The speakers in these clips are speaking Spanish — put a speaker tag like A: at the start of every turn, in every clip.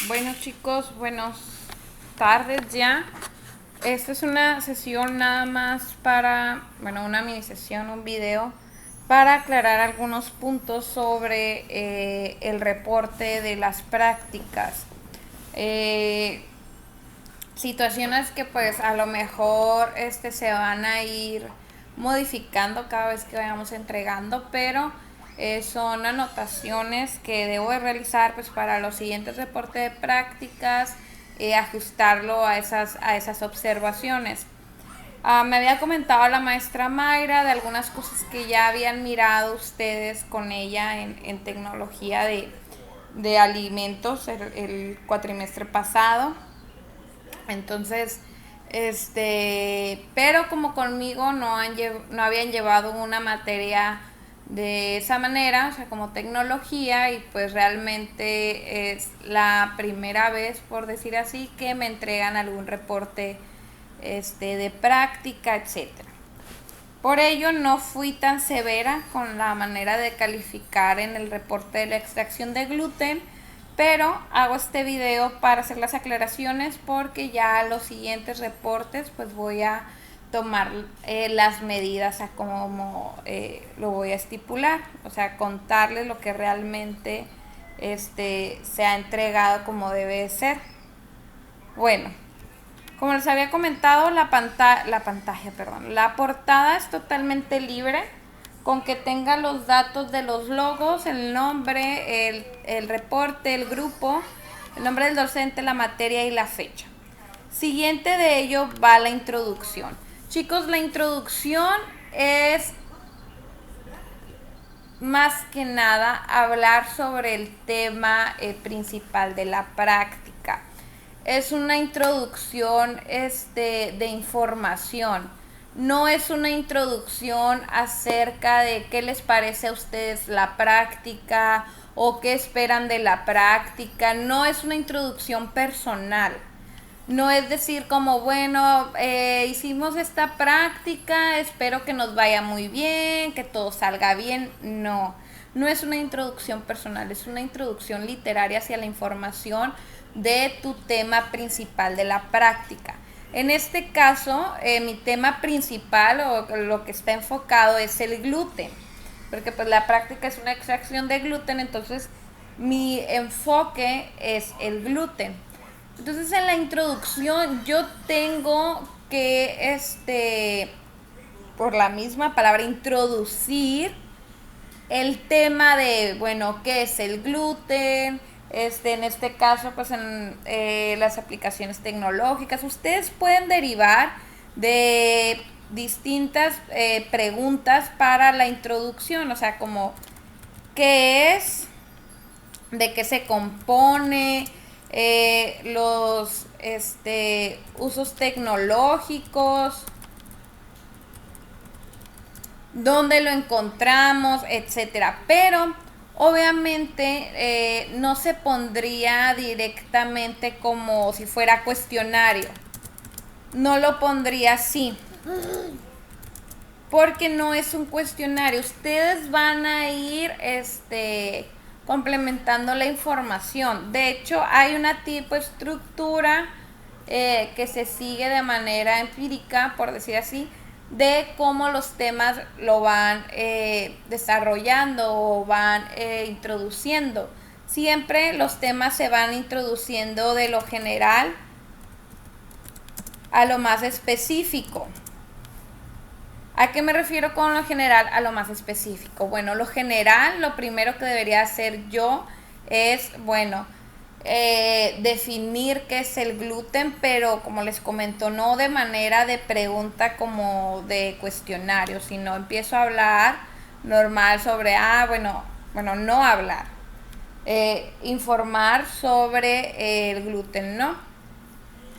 A: Bueno chicos, buenas tardes ya. Esta es una sesión nada más para, una mini sesión, un video para aclarar algunos puntos sobre el reporte de las prácticas. Eh, Situaciones que pues a lo mejor se van a ir modificando cada vez que vayamos entregando, pero son anotaciones que debo de realizar pues para los siguientes reportes de prácticas, ajustarlo a esas observaciones. Me había comentado la maestra Mayra de algunas cosas que ya habían mirado ustedes con ella en tecnología de alimentos el cuatrimestre pasado. Entonces, pero como conmigo no habían llevado una materia de esa manera, o sea, como tecnología, y pues realmente es la primera vez, por decir así, que me entregan algún reporte de práctica, etcétera. Por ello no fui tan severa con la manera de calificar en el reporte de la extracción de gluten, pero hago este video para hacer las aclaraciones porque ya los siguientes reportes pues voy a tomar las medidas a como lo voy a estipular, o sea, contarles lo que realmente se ha entregado como debe de ser. Bueno, como les había comentado, la portada es totalmente libre, con que tenga los datos de los logos, el nombre, el reporte, el grupo, el nombre del docente, la materia y la fecha. Siguiente de ello va la introducción. Chicos, la introducción es más que nada hablar sobre el tema principal de la práctica. Es una introducción de información. No es una introducción acerca de qué les parece a ustedes la práctica o qué esperan de la práctica. No es una introducción personal. No es decir como, bueno, hicimos esta práctica, espero que nos vaya muy bien, que todo salga bien. No, no es una introducción personal, es una introducción literaria hacia la información de tu tema principal de la práctica. En este caso, mi tema principal o lo que está enfocado es el gluten, porque pues la práctica es una extracción de gluten, entonces mi enfoque es el gluten. Entonces en la introducción yo tengo que, por la misma palabra, introducir el tema de, bueno, qué es el gluten, en este caso, pues en las aplicaciones tecnológicas. Ustedes pueden derivar de distintas preguntas para la introducción, o sea, como qué es, de qué se compone, los usos tecnológicos, dónde lo encontramos, etcétera. Pero obviamente no se pondría directamente como si fuera cuestionario. No lo pondría así. Porque no es un cuestionario. Ustedes van a ir complementando la información. De hecho, hay una tipo de estructura que se sigue de manera empírica, por decir así, de cómo los temas lo van desarrollando o van introduciendo. Siempre los temas se van introduciendo de lo general a lo más específico. ¿A qué me refiero con lo general a lo más específico? Bueno, lo general, lo primero que debería hacer yo es, definir qué es el gluten, pero como les comento, no de manera de pregunta como de cuestionario, sino empiezo a hablar normal sobre, no hablar, informar sobre el gluten, ¿no?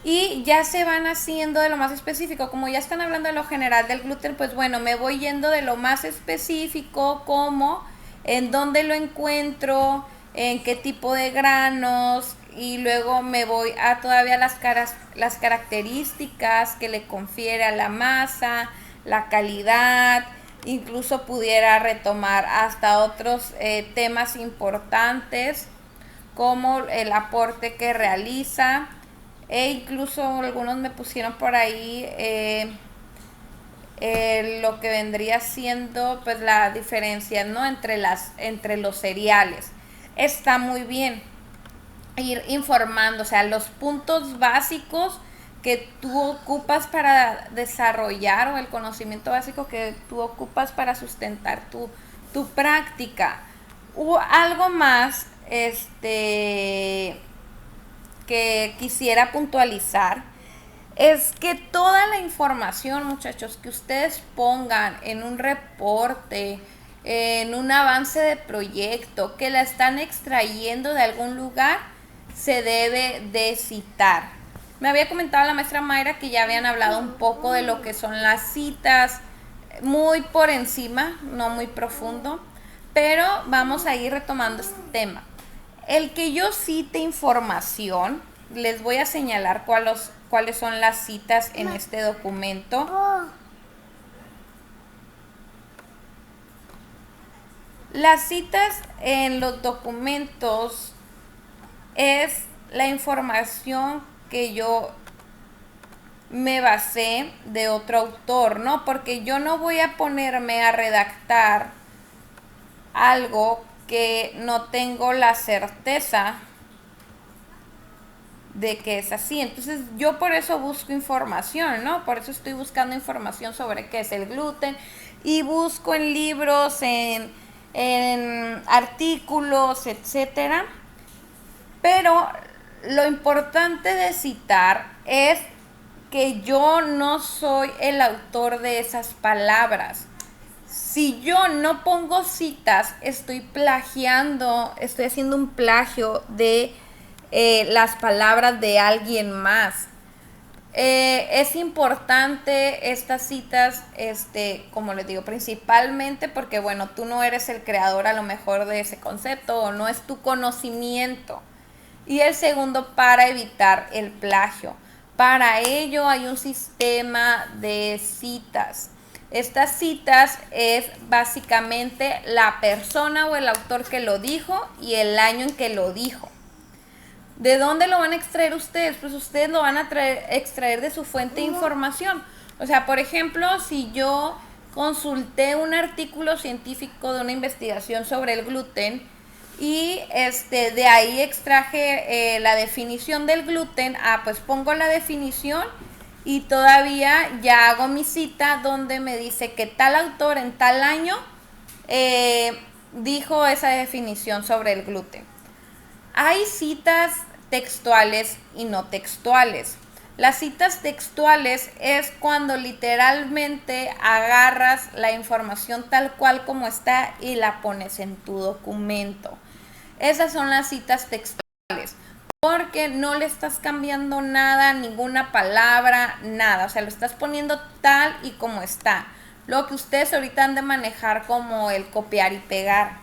A: Y ya se van haciendo de lo más específico. Como ya están hablando de lo general del gluten, pues bueno, me voy yendo de lo más específico, como en dónde lo encuentro, en qué tipo de granos, y luego me voy a todavía las características que le confiere a la masa, la calidad. Incluso pudiera retomar hasta otros temas importantes como el aporte que realiza, e incluso algunos me pusieron por ahí lo que vendría siendo pues la diferencia, ¿no?, entre los cereales. Está muy bien ir informando, o sea, los puntos básicos que tú ocupas para desarrollar, o el conocimiento básico que tú ocupas para sustentar tu práctica. Algo más que quisiera puntualizar es que toda la información, muchachos, que ustedes pongan en un reporte, en un avance de proyecto, que la están extrayendo de algún lugar, se debe de citar. Me había comentado la maestra Mayra que ya habían hablado un poco de lo que son las citas, muy por encima, no muy profundo, pero vamos a ir retomando este tema. El que yo cite información, les voy a señalar cuáles son las citas en este documento. Las citas en los documentos es la información que yo me basé de otro autor, ¿no? Porque yo no voy a ponerme a redactar algo que no tengo la certeza de que es así. Entonces yo por eso busco información, ¿no? Por eso estoy buscando información sobre qué es el gluten, y busco en libros, en artículos, etcétera. Pero lo importante de citar es que yo no soy el autor de esas palabras. Si yo no pongo citas, estoy plagiando, estoy haciendo un plagio de las palabras de alguien más. Es importante estas citas, como les digo, principalmente porque, bueno, tú no eres el creador a lo mejor de ese concepto, o no es tu conocimiento. Y el segundo, para evitar el plagio. Para ello hay un sistema de citas. Estas citas es básicamente la persona o el autor que lo dijo y el año en que lo dijo. ¿De dónde lo van a extraer ustedes? Pues ustedes lo van a extraer de su fuente de información. O sea, por ejemplo, si yo consulté un artículo científico de una investigación sobre el gluten, y de ahí extraje la definición del gluten, pues pongo la definición y todavía ya hago mi cita donde me dice que tal autor en tal año dijo esa definición sobre el gluten. Hay citas textuales y no textuales. Las citas textuales es cuando literalmente agarras la información tal cual como está y la pones en tu documento. Esas son las citas textuales, porque no le estás cambiando nada, ninguna palabra, nada. O sea, lo estás poniendo tal y como está. Lo que ustedes ahorita han de manejar como el copiar y pegar.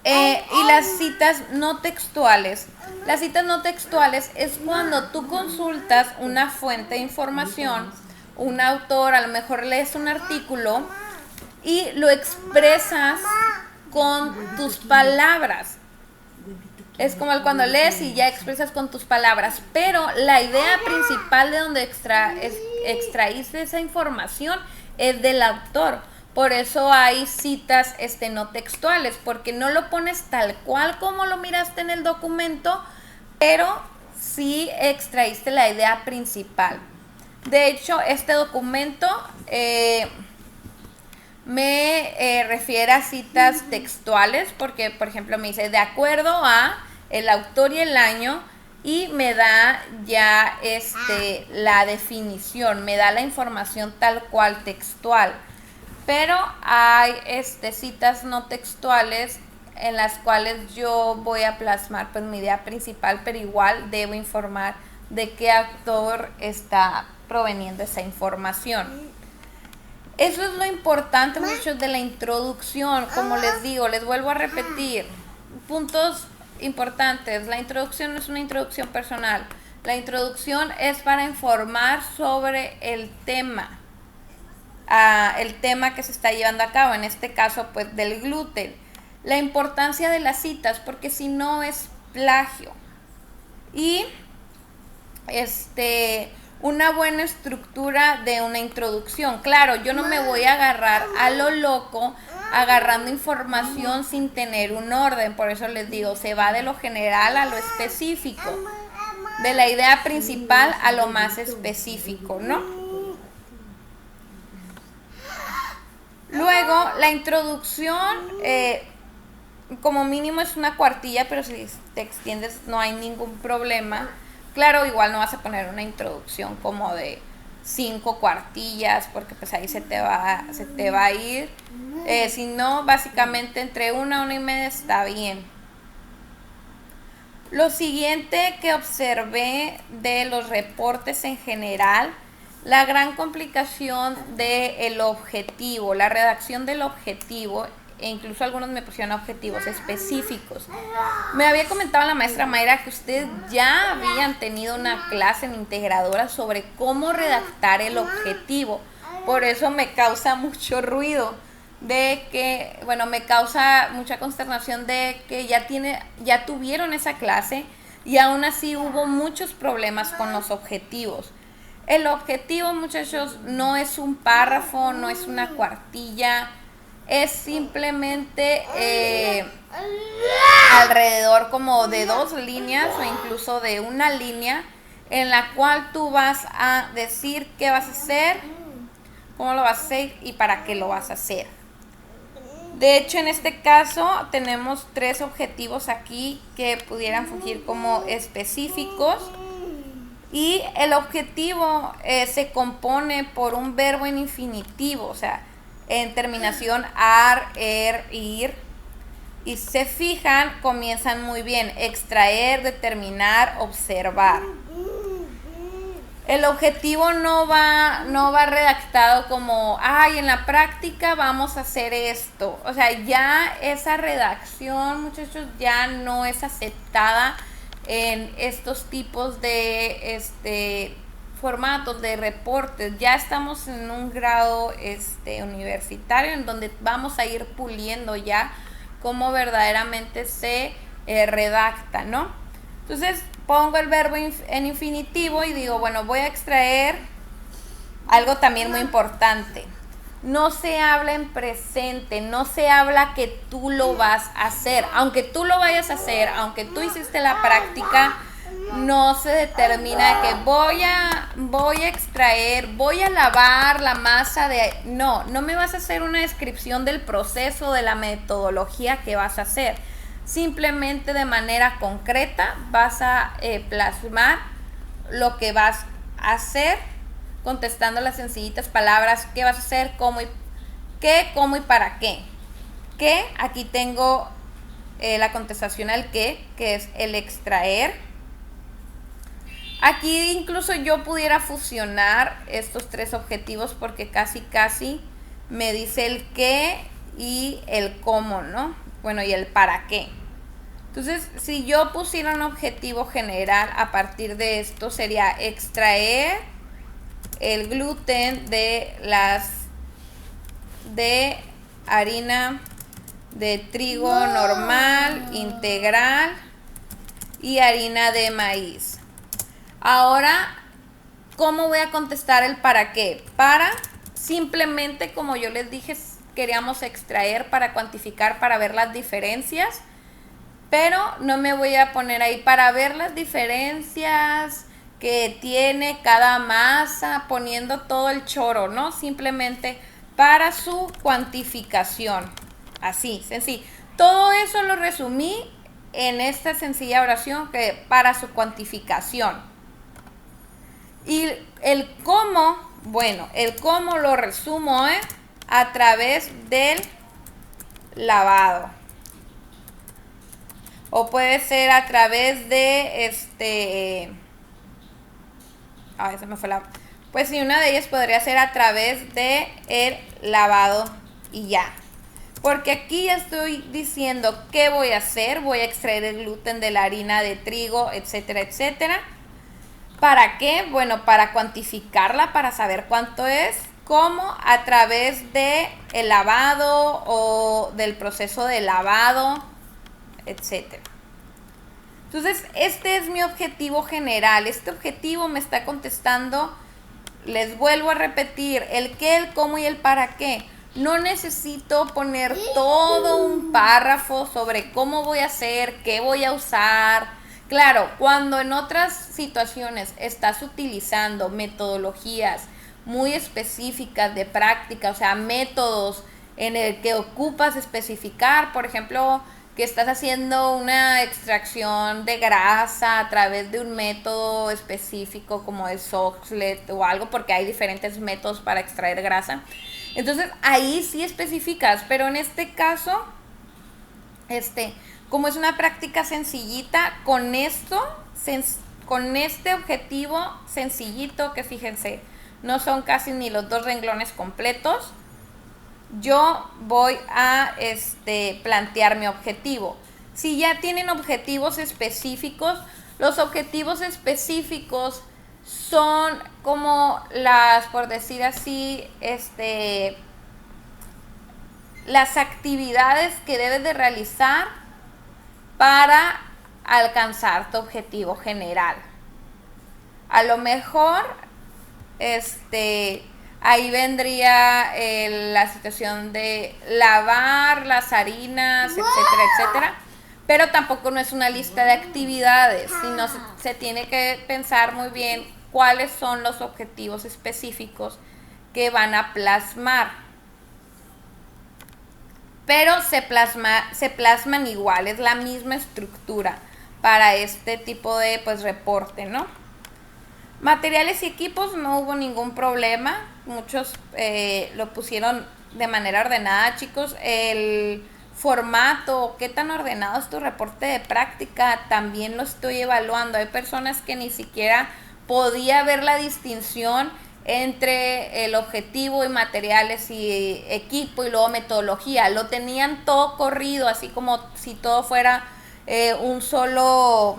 A: Y las citas no textuales. Las citas no textuales es cuando tú consultas una fuente de información, un autor, a lo mejor lees un artículo y lo expresas con tus palabras. Es como cuando lees y ya expresas con tus palabras, pero la idea principal de donde extraíste esa información es del autor. Por eso hay citas no textuales, porque no lo pones tal cual como lo miraste en el documento, pero sí extraíste la idea principal. De hecho, este documento me refiere a citas textuales, porque, por ejemplo, me dice de acuerdo a el autor y el año, y me da ya la definición, me da la información tal cual textual. Pero hay citas no textuales en las cuales yo voy a plasmar pues mi idea principal, pero igual debo informar de qué autor está proveniendo esa información. Eso es lo importante, muchachos, de la introducción. Como les digo, les vuelvo a repetir, puntos importantes. La introducción no es una introducción personal. La introducción es para informar sobre el tema que se está llevando a cabo, en este caso pues del gluten. la importancia de las citas, porque si no es plagio. Y una buena estructura de una introducción. Claro, yo no me voy a agarrar a lo loco agarrando información sin tener un orden, por eso les digo, se va de lo general a lo específico, de la idea principal a lo más específico, ¿no? Luego, la introducción, como mínimo es una cuartilla, pero si te extiendes no hay ningún problema. Claro, igual no vas a poner una introducción como de 5 cuartillas, porque pues ahí se te va a ir. Si no, básicamente entre 1 y media está bien. Lo siguiente que observé de los reportes en general, la gran complicación del objetivo, la redacción del objetivo, e incluso algunos me pusieron objetivos específicos. Me había comentado la maestra Mayra que ustedes ya habían tenido una clase en integradora sobre cómo redactar el objetivo. Por eso me causa mucho ruido de que, bueno, me causa mucha consternación de que ya tuvieron esa clase y aún así hubo muchos problemas con los objetivos. El objetivo, muchachos, no es un párrafo, no es una cuartilla, es simplemente alrededor como de 2 líneas o incluso de 1 línea en la cual tú vas a decir qué vas a hacer, cómo lo vas a hacer y para qué lo vas a hacer. De hecho, en este caso tenemos 3 objetivos aquí que pudieran fungir como específicos. Y el objetivo se compone por un verbo en infinitivo, o sea, en terminación ar, ir. Y se fijan, comienzan muy bien: extraer, determinar, observar. El objetivo no va redactado como, en la práctica vamos a hacer esto. O sea, ya esa redacción, muchachos, ya no es aceptada en estos tipos de formatos de reportes. Ya estamos en un grado universitario en donde vamos a ir puliendo ya cómo verdaderamente se redacta, ¿no? Entonces pongo el verbo en infinitivo y digo, bueno, voy a extraer algo también muy importante. No se habla en presente, no se habla que tú lo vas a hacer. Aunque tú lo vayas a hacer, aunque tú hiciste la práctica, no se determina que voy a extraer, voy a lavar la masa de... No me vas a hacer una descripción del proceso, de la metodología que vas a hacer. Simplemente de manera concreta vas a plasmar lo que vas a hacer, contestando las sencillitas palabras: qué vas a hacer, cómo y para qué. ¿Qué? Aquí tengo la contestación al qué, que es el extraer. Aquí incluso yo pudiera fusionar estos 3 objetivos porque casi me dice el qué y el cómo, ¿no? Bueno, y el para qué. Entonces, si yo pusiera un objetivo general a partir de esto, sería extraer el gluten de harina de trigo normal, integral y harina de maíz. Ahora, ¿cómo voy a contestar el para qué? Para, simplemente, como yo les dije, queríamos extraer para cuantificar, para ver las diferencias, pero no me voy a poner ahí para ver las diferencias que tiene cada masa, poniendo todo el choro, ¿no? Simplemente para su cuantificación. Así, sencillo. Todo eso lo resumí en esta sencilla oración, que para su cuantificación. Y el cómo, bueno, el cómo lo resumo a través del lavado. O puede ser a través de se me fue la... Pues sí, una de ellas podría ser a través de el lavado y ya. Porque aquí ya estoy diciendo qué voy a hacer. Voy a extraer el gluten de la harina de trigo, etcétera, etcétera. ¿Para qué? Bueno, para cuantificarla, para saber cuánto es. como a través de el lavado o del proceso de lavado, etcétera. Entonces, este es mi objetivo general. Este objetivo me está contestando, les vuelvo a repetir, el qué, el cómo y el para qué. No necesito poner todo un párrafo sobre cómo voy a hacer, qué voy a usar. Claro, cuando en otras situaciones estás utilizando metodologías muy específicas de práctica, o sea, métodos en el que ocupas especificar, por ejemplo, que estás haciendo una extracción de grasa a través de un método específico como el Soxhlet o algo, porque hay diferentes métodos para extraer grasa. Entonces ahí sí especificas, pero en este caso, como es una práctica sencillita, con esto, con este objetivo sencillito, que fíjense, no son casi ni los 2 renglones completos, yo voy a plantear mi objetivo. Si ya tienen objetivos específicos, los objetivos específicos son como las, por decir así, las actividades que debes de realizar para alcanzar tu objetivo general. A lo mejor, ahí vendría la situación de lavar las harinas, etcétera, etcétera. Pero tampoco no es una lista de actividades, sino se tiene que pensar muy bien cuáles son los objetivos específicos que van a plasmar. Pero se plasman igual, es la misma estructura para este tipo de reporte, ¿no? Materiales y equipos, no hubo ningún problema. Muchos lo pusieron de manera ordenada, chicos. El formato, qué tan ordenado es tu reporte de práctica, también lo estoy evaluando. Hay personas que ni siquiera podía ver la distinción entre el objetivo y materiales y equipo y luego metodología. Lo tenían todo corrido, así como si todo fuera un solo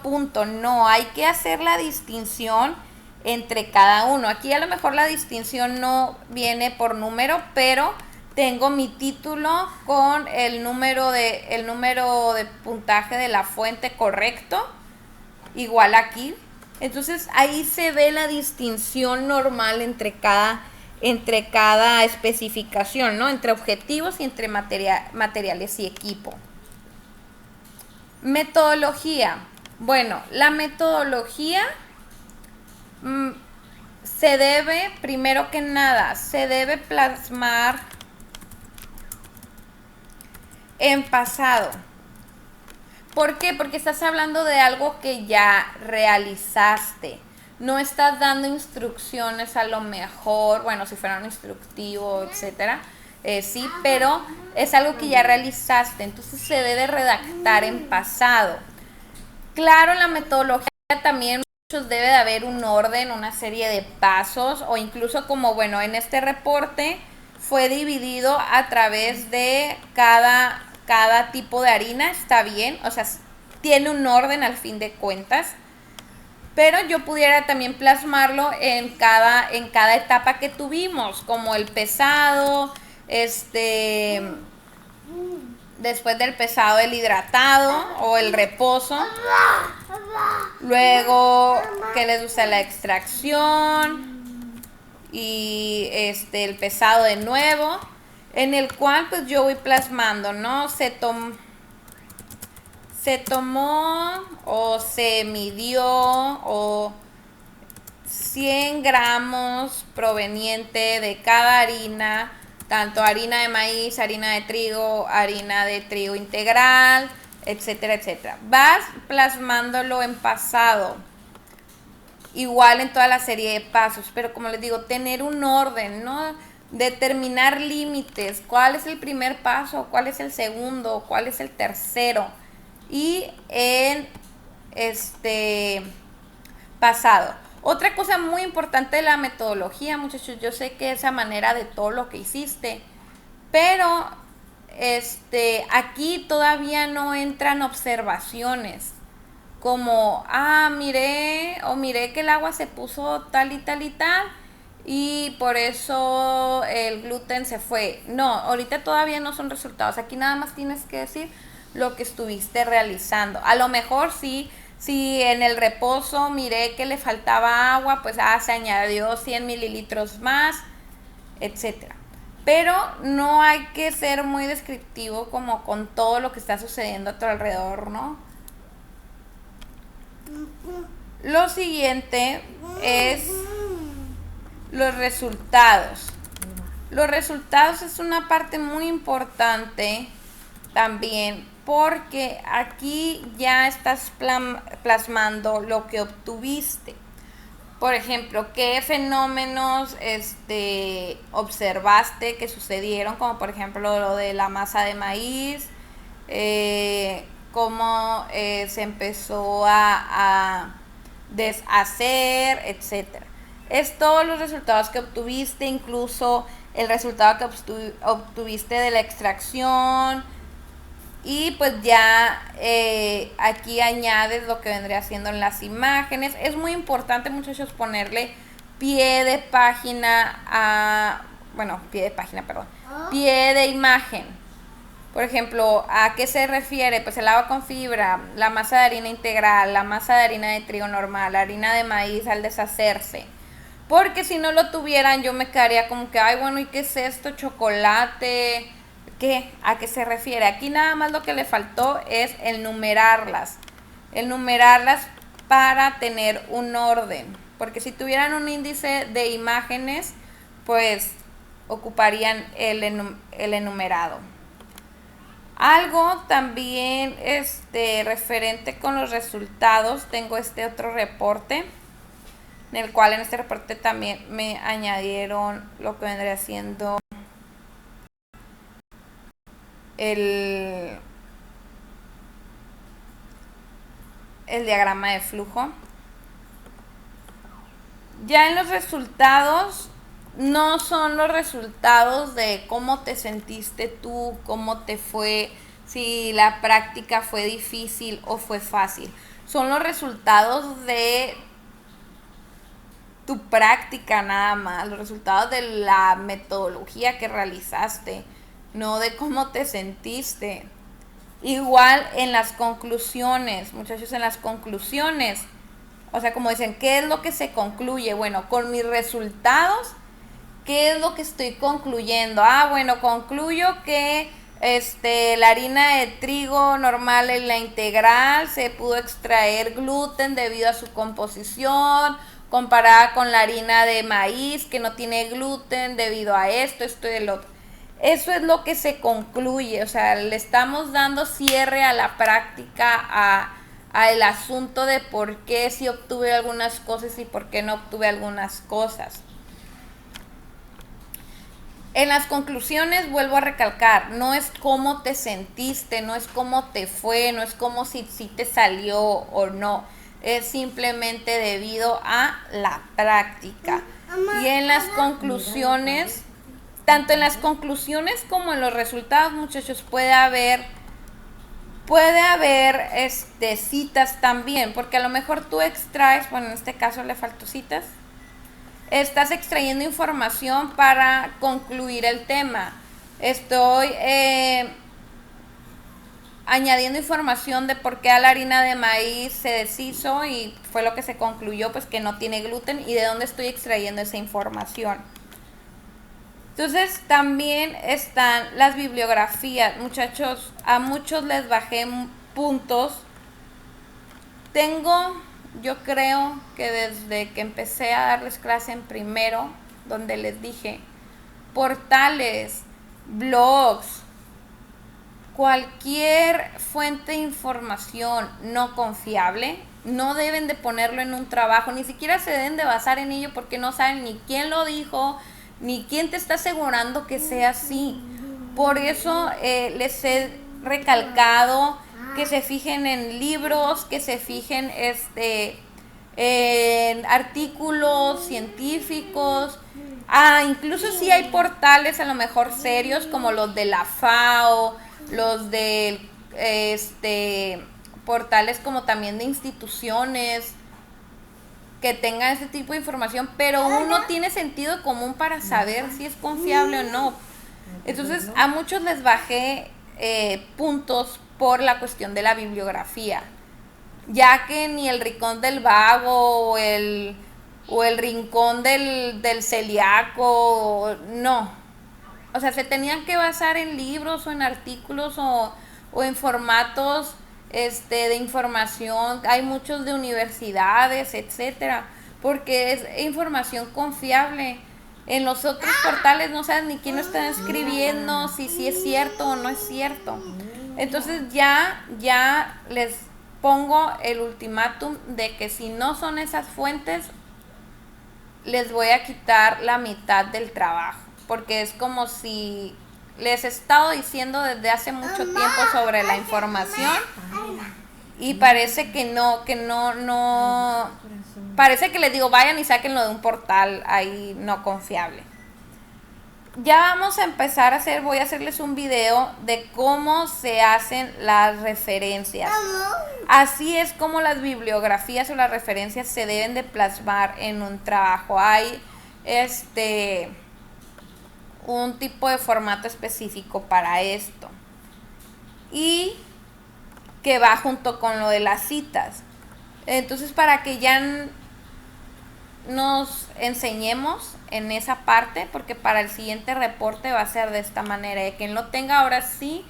A: punto. No, hay que hacer la distinción entre cada uno. Aquí a lo mejor la distinción no viene por número, pero tengo mi título con el número de puntaje de la fuente correcto, igual aquí. Entonces ahí se ve la distinción normal entre cada especificación, ¿no? Entre objetivos y entre materiales y equipo. Metodología. Bueno, la metodología se debe, primero que nada, se debe plasmar en pasado. ¿Por qué? Porque estás hablando de algo que ya realizaste. No estás dando instrucciones a lo mejor, bueno, si fuera un instructivo, etcétera, sí, pero es algo que ya realizaste, entonces se debe redactar en pasado. Claro, en la metodología también debe de haber un orden, una serie de pasos, o incluso como, bueno, en este reporte fue dividido a través de cada tipo de harina, está bien, o sea, tiene un orden al fin de cuentas, pero yo pudiera también plasmarlo en cada etapa que tuvimos, como el pesado, después del pesado el hidratado o el reposo, luego que les gusta la extracción y el pesado de nuevo, en el cual pues yo voy plasmando, ¿no? Se tomó o se midió o 100 gramos proveniente de cada harina, tanto harina de maíz, harina de trigo integral, etcétera, etcétera. Vas plasmándolo en pasado, igual en toda la serie de pasos, pero como les digo, tener un orden, ¿no? Determinar límites, cuál es el primer paso, cuál es el segundo, cuál es el tercero, y en pasado. Otra cosa muy importante de la metodología, muchachos, yo sé que esa manera de todo lo que hiciste, pero aquí todavía no entran observaciones como, miré que el agua se puso tal y tal y tal, y por eso el gluten se fue. No, ahorita todavía no son resultados. Aquí nada más tienes que decir lo que estuviste realizando. A lo mejor sí, si en el reposo miré que le faltaba agua, pues se añadió 100 mililitros más, etcétera. Pero no hay que ser muy descriptivo como con todo lo que está sucediendo a tu alrededor, ¿no? Lo siguiente es los resultados. Los resultados es una parte muy importante también porque aquí ya estás plasmando lo que obtuviste. Por ejemplo, ¿qué fenómenos observaste que sucedieron? Como por ejemplo lo de la masa de maíz, cómo se empezó a deshacer, etcétera. Es todos los resultados que obtuviste, incluso el resultado que obtuviste de la extracción. Y pues ya aquí añades lo que vendría haciendo en las imágenes. Es muy importante, muchachos, ponerle pie de página pie de imagen. Por ejemplo, ¿a qué se refiere? Pues el agua con fibra, la masa de harina integral, la masa de harina de trigo normal, la harina de maíz al deshacerse. Porque si no lo tuvieran, yo me quedaría como que, ay, bueno, ¿y qué es esto? ¿Chocolate? ¿Qué? ¿A qué se refiere? Aquí nada más lo que le faltó es el numerarlas. El numerarlas para tener un orden. Porque si tuvieran un índice de imágenes, pues ocuparían el enumerado. Algo también referente con los resultados, tengo otro reporte, en el cual en este reporte también me añadieron lo que vendría siendo el diagrama de flujo. Ya en los resultados, no son los resultados de cómo te sentiste tú, cómo te fue, si la práctica fue difícil o fue fácil. Son los resultados de tu práctica nada más, los resultados de la metodología que realizaste, no de cómo te sentiste. Igual en las conclusiones, muchachos, en las conclusiones, o sea, como dicen, ¿qué es lo que se concluye? Bueno, con mis resultados, ¿qué es lo que estoy concluyendo? Bueno, concluyo que la harina de trigo normal en la integral se pudo extraer gluten debido a su composición, comparada con la harina de maíz que no tiene gluten debido a esto y el otro. Eso es lo que se concluye, o sea, le estamos dando cierre a la práctica, a el asunto de por qué sí obtuve algunas cosas y por qué no obtuve algunas cosas. En las conclusiones vuelvo a recalcar, no es cómo te sentiste, no es cómo te fue, no es como si te salió o no, es simplemente debido a la práctica. Y en las conclusiones, tanto en las conclusiones como en los resultados, muchachos, puede haber citas también, porque a lo mejor tú extraes, bueno, en este caso le faltó citas, estás extrayendo información para concluir el tema. Estoy añadiendo información de por qué la harina de maíz se deshizo y fue lo que se concluyó, pues que no tiene gluten, y de dónde estoy extrayendo esa información. Entonces también están las bibliografías, muchachos, a muchos les bajé puntos. Yo creo que desde que empecé a darles clase en primero, donde les dije, portales, blogs, cualquier fuente de información no confiable, no deben de ponerlo en un trabajo, ni siquiera se deben de basar en ello porque no saben ni quién lo dijo, ni quién te está asegurando que sea así. Por eso les he recalcado que se fijen en libros, que se fijen en artículos científicos. Incluso si hay portales a lo mejor serios como los de la FAO, los de portales como también de instituciones que tengan ese tipo de información, pero uno tiene sentido común para saber si es confiable o no. Entonces a muchos les bajé puntos por la cuestión de la bibliografía, ya que ni el Rincón del Vago o el Rincón del Celíaco, no. O sea, se tenían que basar en libros o en artículos o en formatos de información. Hay muchos de universidades, etcétera, porque es información confiable. En los otros portales no sabes ni quién lo está escribiendo, si es cierto o no es cierto. Entonces ya les pongo el ultimátum de que si no son esas fuentes, les voy a quitar la mitad del trabajo, porque es como si les he estado diciendo desde hace mucho tiempo sobre la información y parece que no, parece que les digo vayan y sáquenlo de un portal ahí no confiable. Ya vamos a empezar a hacer, voy a hacerles un video de cómo se hacen las referencias. Así es como las bibliografías o las referencias se deben de plasmar en un trabajo. Hay un tipo de formato específico para esto. Y que va junto con lo de las citas. Entonces, para que ya nos enseñemos en esa parte, porque para el siguiente reporte va a ser de esta manera, de quien lo tenga ahora sí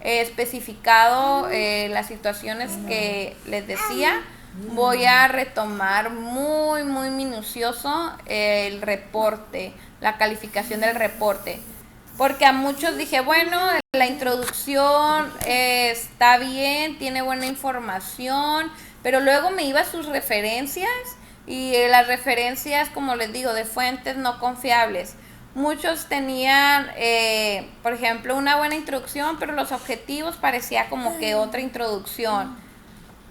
A: especificado las situaciones que les decía, voy a retomar muy minucioso el reporte, la calificación del reporte, porque a muchos dije, bueno, la introducción está bien, tiene buena información, pero luego me iba a sus referencias y las referencias, como les digo, de fuentes no confiables. Muchos tenían, por ejemplo, una buena introducción, pero los objetivos parecía como que otra introducción.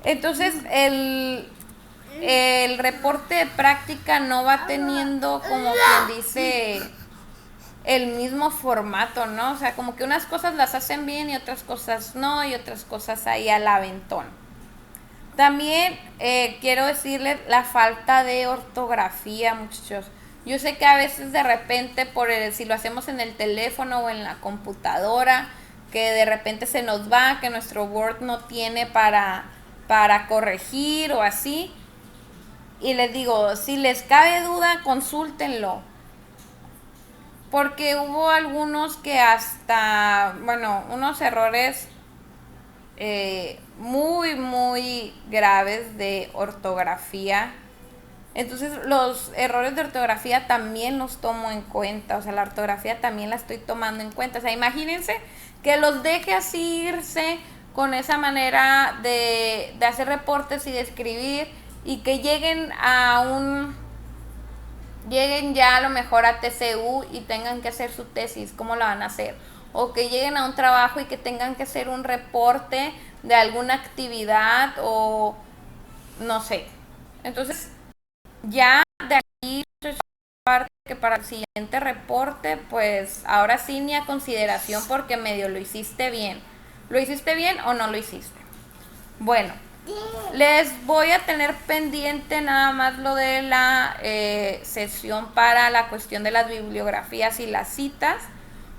A: Entonces, el reporte de práctica no va teniendo, como quien dice, el mismo formato, ¿no? O sea, como que unas cosas las hacen bien y otras cosas no, y otras cosas ahí al aventón. También quiero decirles la falta de ortografía, muchachos. Yo sé que a veces de repente, si lo hacemos en el teléfono o en la computadora, que de repente se nos va, que nuestro Word no tiene para corregir o así. Y les digo, si les cabe duda, consúltenlo. Porque hubo algunos que hasta, bueno, unos errores muy graves de ortografía. Entonces los errores de ortografía también los tomo en cuenta, o sea, la ortografía también la estoy tomando en cuenta. O sea, imagínense que los deje así irse con esa manera de hacer reportes y de escribir, y que lleguen ya a lo mejor a TCU y tengan que hacer su tesis. ¿Cómo la van a hacer? O que lleguen a un trabajo y que tengan que hacer un reporte de alguna actividad o no sé. Entonces, ya de aquí parte que para el siguiente reporte, pues ahora sí ni a consideración, porque medio lo hiciste bien. ¿Lo hiciste bien o no lo hiciste? Bueno, les voy a tener pendiente nada más lo de la sesión para la cuestión de las bibliografías y las citas,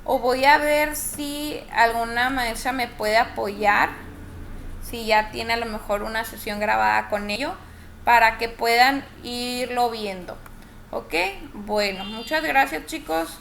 A: o voy a ver si alguna maestra me puede apoyar, si ya tiene a lo mejor una sesión grabada con ello, para que puedan irlo viendo. Ok, bueno, muchas gracias, chicos.